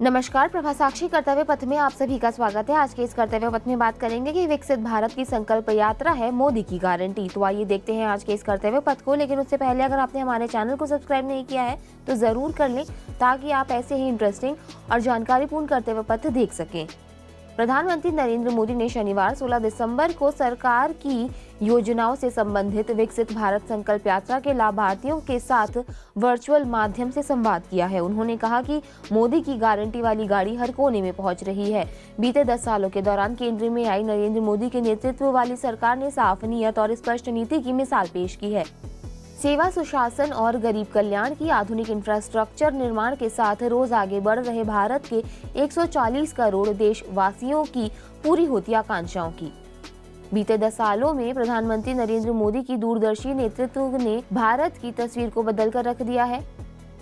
नमस्कार, प्रभा साक्षी कर्तव्य पथ में आप सभी का स्वागत है। आज के इस कर्तव्य पथ में बात करेंगे कि विकसित भारत की संकल्प यात्रा है मोदी की गारंटी। तो आइए देखते हैं आज के इस कर्तव्य पथ को। लेकिन उससे पहले अगर आपने हमारे चैनल को सब्सक्राइब नहीं किया है तो जरूर कर लें, ताकि आप ऐसे ही इंटरेस्टिंग और जानकारीपूर्ण कर्तव्य पथ देख सकें। प्रधानमंत्री नरेंद्र मोदी ने शनिवार 16 दिसंबर को सरकार की योजनाओं से संबंधित विकसित भारत संकल्प यात्रा के लाभार्थियों के साथ वर्चुअल माध्यम से संवाद किया है। उन्होंने कहा कि मोदी की गारंटी वाली गाड़ी हर कोने में पहुंच रही है। बीते 10 सालों के दौरान केंद्र में आई नरेंद्र मोदी के नेतृत्व वाली सरकार ने साफ नीयत और स्पष्ट नीति की मिसाल पेश की है। सेवा, सुशासन और गरीब कल्याण की आधुनिक इंफ्रास्ट्रक्चर निर्माण के साथ रोज आगे बढ़ रहे भारत के 140 करोड़ देशवासियों की पूरी होती आकांक्षाओं की। बीते 10 सालों में प्रधानमंत्री नरेंद्र मोदी की दूरदर्शी नेतृत्व ने भारत की तस्वीर को बदलकर रख दिया है।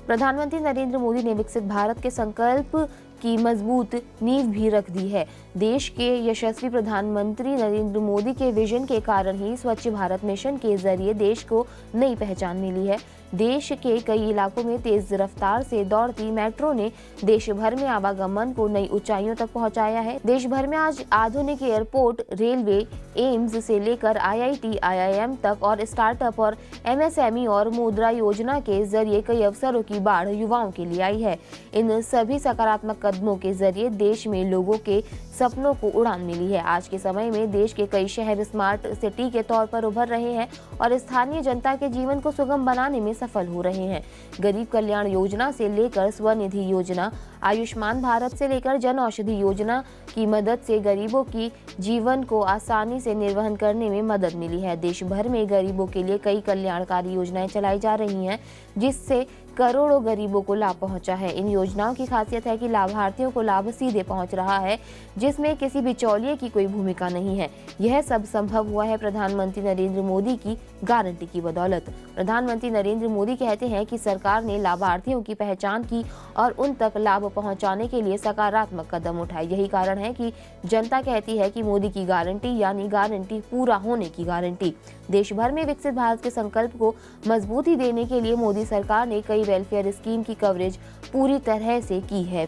प्रधानमंत्री नरेंद्र मोदी ने विकसित भारत के संकल्प की मजबूत नींव भी रख दी है। देश के यशस्वी प्रधानमंत्री नरेंद्र मोदी के विजन के कारण ही स्वच्छ भारत मिशन के जरिए देश को नई पहचान मिली है। देश के कई इलाकों में तेज रफ्तार से दौड़ती मेट्रो ने देश भर में आवागमन को नई ऊंचाइयों तक पहुंचाया है। देश भर में आज आधुनिक एयरपोर्ट, रेलवे, एम्स से लेकर IIT, IIM तक और स्टार्टअप और MSME और मुद्रा योजना के जरिए कई अवसरों की बाढ़ युवाओं के लिए आई है। इन सभी सकारात्मक कदमों के जरिए देश में लोगों के सपनों को उड़ान मिली है। आज के समय में देश के कई शहर स्मार्ट सिटी के तौर पर उभर रहे हैं और स्थानीय जनता के जीवन को सुगम बनाने में सफल हो रहे हैं। गरीब कल्याण योजना से लेकर स्वनिधि योजना, आयुष्मान भारत से लेकर जन औषधि योजना की मदद से गरीबों की जीवन को आसानी से निर्वहन करने में मदद मिली है। देश भर में गरीबों के लिए कई कल्याणकारी योजनाएं चलाई जा रही हैं, जिससे करोड़ों गरीबों को लाभ पहुंचा है। इन योजनाओं की खासियत है कि लाभार्थियों को लाभ सीधे पहुंच रहा है, जिसमें किसी बिचौलिए की कोई भूमिका नहीं है। यह सब संभव हुआ है प्रधानमंत्री नरेंद्र मोदी की गारंटी की बदौलत। प्रधानमंत्री नरेंद्र मोदी कहते हैं कि सरकार ने लाभार्थियों की पहचान की और उन तक लाभ पहुंचाने के लिए सकारात्मक कदम उठाए। यही कारण है कि जनता कहती है कि मोदी की गारंटी यानी गारंटी पूरा होने की गारंटी। देश भर में विकसित भारत के संकल्प को मजबूती देने के लिए मोदी सरकार ने कई वेलफेयर स्कीम की कवरेज पूरी तरह से की है।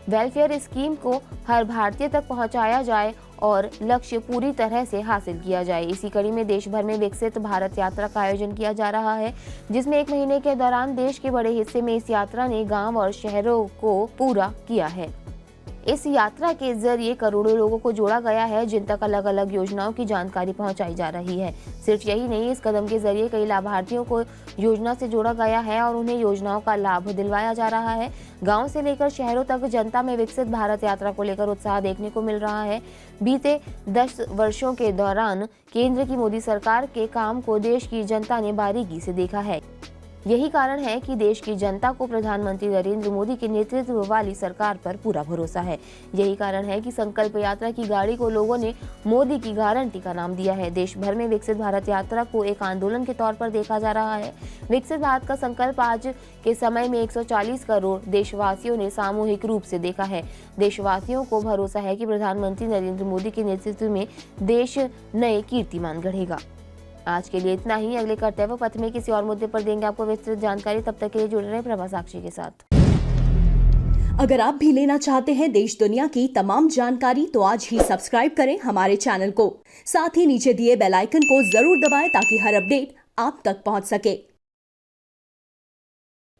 वेलफेयर स्कीम को हर भारतीय तक पहुंचाया जाए और लक्ष्य पूरी तरह से हासिल किया जाए। इसी कड़ी में देश भर में विकसित भारत यात्रा का आयोजन किया जा रहा है, जिसमें 1 महीने के दौरान देश के बड़े हिस्से में इस यात्रा ने गांव और शहरों को पूरा किया है। इस यात्रा के जरिए करोड़ों लोगों को जोड़ा गया है, जिन तक अलग अलग योजनाओं की जानकारी पहुंचाई जा रही है। सिर्फ यही नहीं, इस कदम के जरिए कई लाभार्थियों को योजना से जोड़ा गया है और उन्हें योजनाओं का लाभ दिलवाया जा रहा है। गांव से लेकर शहरों तक जनता में विकसित भारत यात्रा को लेकर उत्साह देखने को मिल रहा है। बीते 10 वर्षों के दौरान केंद्र की मोदी सरकार के काम को देश की जनता ने बारीकी से देखा है। यही कारण है कि देश की जनता को प्रधानमंत्री नरेंद्र मोदी के नेतृत्व वाली सरकार पर पूरा भरोसा है। यही कारण है कि संकल्प यात्रा की गाड़ी को लोगों ने मोदी की गारंटी का नाम दिया है। देश भर में विकसित भारत यात्रा को एक आंदोलन के तौर पर देखा जा रहा है। विकसित भारत का संकल्प आज के समय में 140 करोड़ देशवासियों ने सामूहिक रूप से देखा है। देशवासियों को भरोसा है कि प्रधानमंत्री नरेंद्र मोदी के नेतृत्व में देश नए कीर्तिमान गढ़ेगा। आज के लिए इतना ही। अगले कर्तव्य पथ में किसी और मुद्दे पर देंगे आपको विस्तृत जानकारी। तब तक के लिए जुड़े रहें प्रभा साक्षी के साथ। अगर आप भी लेना चाहते हैं देश दुनिया की तमाम जानकारी, तो आज ही सब्सक्राइब करें हमारे चैनल को। साथ ही नीचे दिए बेल आइकन को जरूर दबाएं, ताकि हर अपडेट आप तक पहुंच सके।